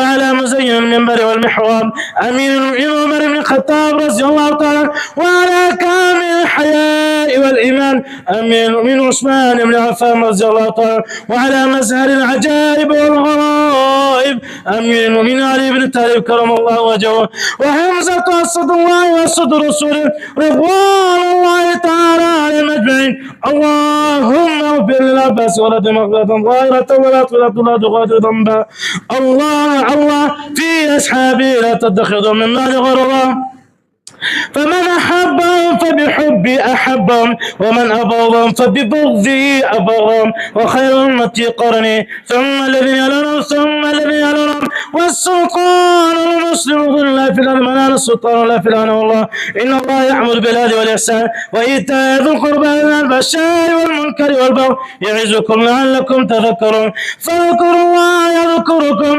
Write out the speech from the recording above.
وعلى مزين المنبر والمحراب أمير المؤمنين عمر بن الخطاب رضي الله تعالى، وعلى كامل الحياء والإيمان أمير المؤمنين عثمان بن عفان رضي الله تعالى، وعلى مزهر العجائب والغرائب أمير المؤمنين علي بن طالب كرم الله وجهه، وحمزة أسد الله وأسد رسوله رضوان الله تعالى عليهم أجمعين. اللهم اغفر للعباس ولد مغفرة ظاهرة ولا لا تغادر ذنبا. الله في أصحابي لا تتخذوا من مال غررا، فمن أحبهم فبحبي أحبهم، ومن أبغضهم فببغضي أبغضهم، وخير أمتي قرني ثم الذين يلونهم والسلطان المسلم لا في الأرض منال السلطان لا في الأرض. والله إن الله يأمر بالعدل والإحسان وإيتاء ذي القربى والفحشاء والمنكر والبغي يعظكم لعلكم تذكرون. فاذكروا الله يذكركم